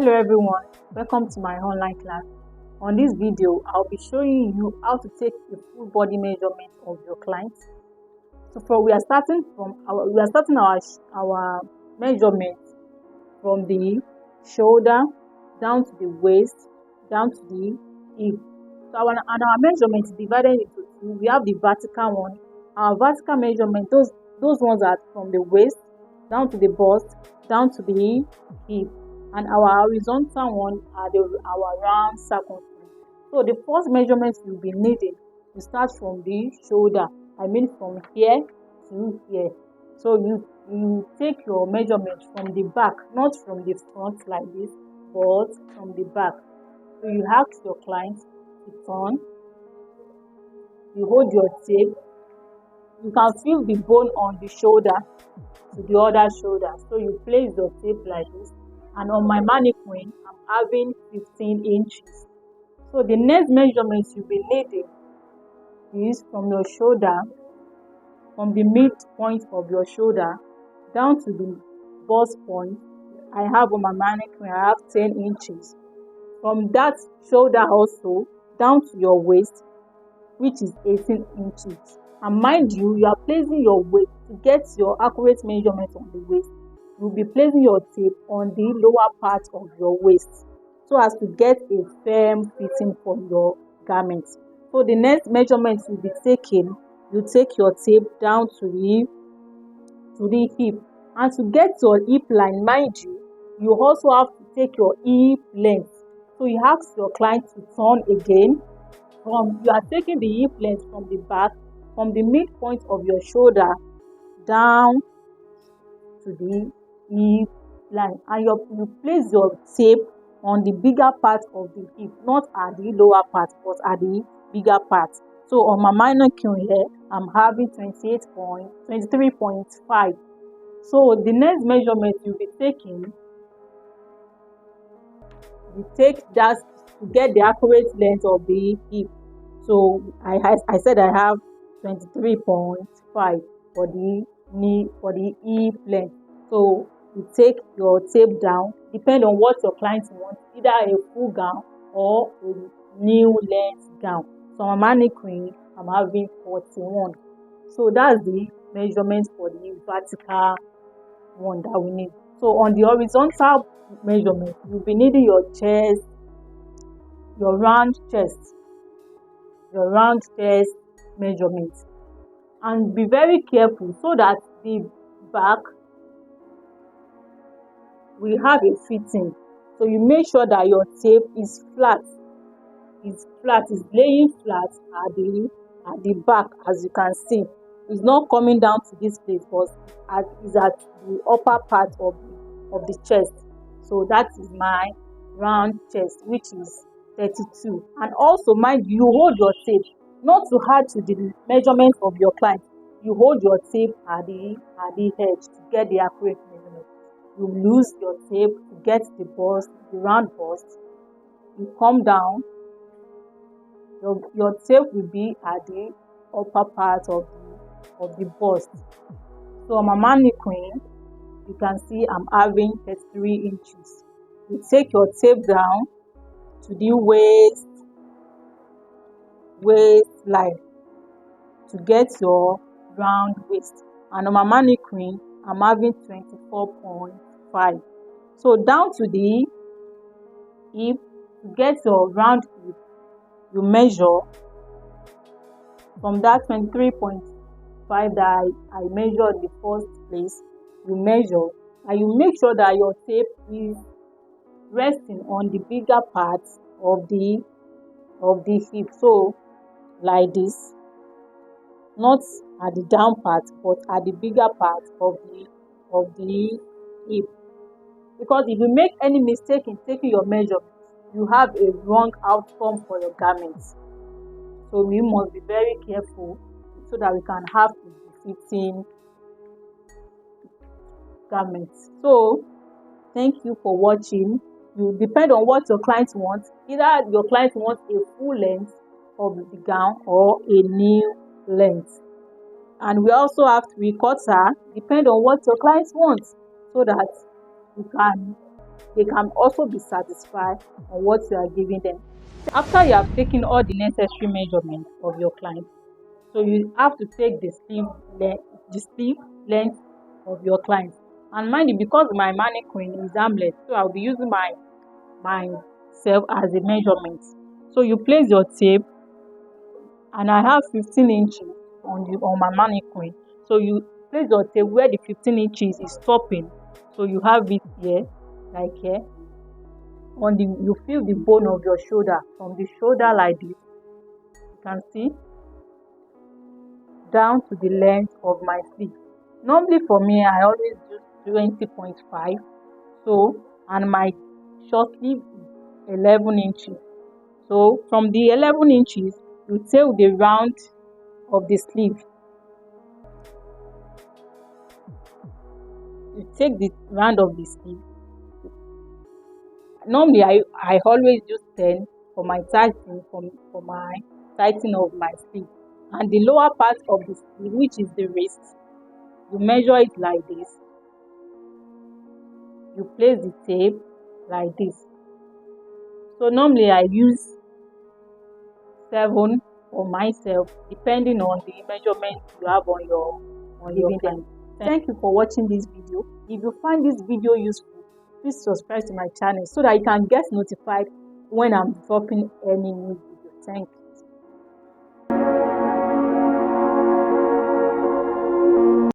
Hello everyone, welcome to my online class. On this video, I'll be showing you how to take a full body measurement of your client. We are starting our measurement from the shoulder down to the waist, down to the hip. Our measurement is divided into two. We have the vertical one. Our vertical measurement, those ones are from the waist down to the bust, down to the hip. And our horizontal one are our round circumference. So the first measurement you'll be needing to start from the shoulder. I mean from here to here. So you take your measurement from the back, not from the front like this, but from the back. So you ask your client to turn. You hold your tape. You can feel the bone on the shoulder to the other shoulder. So you place your tape like this. And on my mannequin, I'm having 15 inches. So the next measurement you'll be needing is from your shoulder, from the midpoint of your shoulder down to the bust point. I have on my mannequin, I have 10 inches. From that shoulder also down to your waist, which is 18 inches. And mind you, you are placing your weight to get your accurate measurement on the waist. You'll be placing your tape on the lower part of your waist so as to get a firm fitting for your garment. So the next measurement you'll be taking, you take your tape down to the hip. And to get your hip line, mind you also have to take your hip length. So you ask your client to turn again. You are taking the hip length from the back, from the midpoint of your shoulder down to the hip line, and you place your tape on the bigger part of the hip, not at the lower part but at the bigger part. So on my mannequin here, I'm having 23.5. So the next measurement you'll be taking, you take that to get the accurate length of the hip. So I said I have 23.5 for the hip length. So you take your tape down, depend on what your client wants, either a full gown or a new length gown. So on my mannequin, I'm having 41. So that's the measurement for the vertical one that we need. So on the horizontal measurement, you'll be needing your chest, your round chest measurement. And be very careful so that the back will have a fitting. So you make sure that your tape is flat. Is laying flat at the back, as you can see. It's not coming down to this place, but is at the upper part of the chest. So that is my round chest, which is 32. And also mind you hold your tape, not to add to the measurement of your client. You hold your tape at the edge to get the accurate measurement. You lose your tape to get the round bust. You come down. Your tape will be at the upper part of the bust. So on my mannequin, you can see I'm having 33 inches. You take your tape down to the waistline to get your round waist. And on my mannequin, I'm having 24.5. So down to the hip, to get your round hip, you measure from that 23.5 that I measured the first place. You measure and you make sure that your tape is resting on the bigger part of the hip. So like this, not at the down part but at the bigger part of the hip. Because if you make any mistake in taking your measurement, you have a wrong outcome for your garments. So we must be very careful so that we can have a fitting garments. So thank you for watching. You depend on what your client wants. Either your client wants a full length of the gown or a new length. And we also have 3/4, depend on what your client wants, so that you can they can also be satisfied on what you are giving them. After you have taken all the necessary measurements of your client, so you have to take the sleeve length of your client. And mind you, because my mannequin is armless, so I'll be using myself as a measurement. So you place your tape, and I have 15 inches on my mannequin. So you place your tape where the 15 inches is stopping. So you have it here, like here. You feel the bone of your shoulder, from the shoulder like this. You can see down to the length of my sleeve. Normally for me, I always use 20.5. So, and my short sleeve is 11 inches. So from the 11 inches, you take the round of the sleeve. You take the round of the sleeve. Normally, I always use 10 for my tightening, for my tightening of my sleeve. And the lower part of the sleeve, which is the wrist, you measure it like this. You place the tape like this. So normally I use 7 for myself, depending on the measurement you have on your client. Thank you for watching this video. If you find this video useful, please subscribe to my channel so that you can get notified when I'm dropping any new video. Thank you.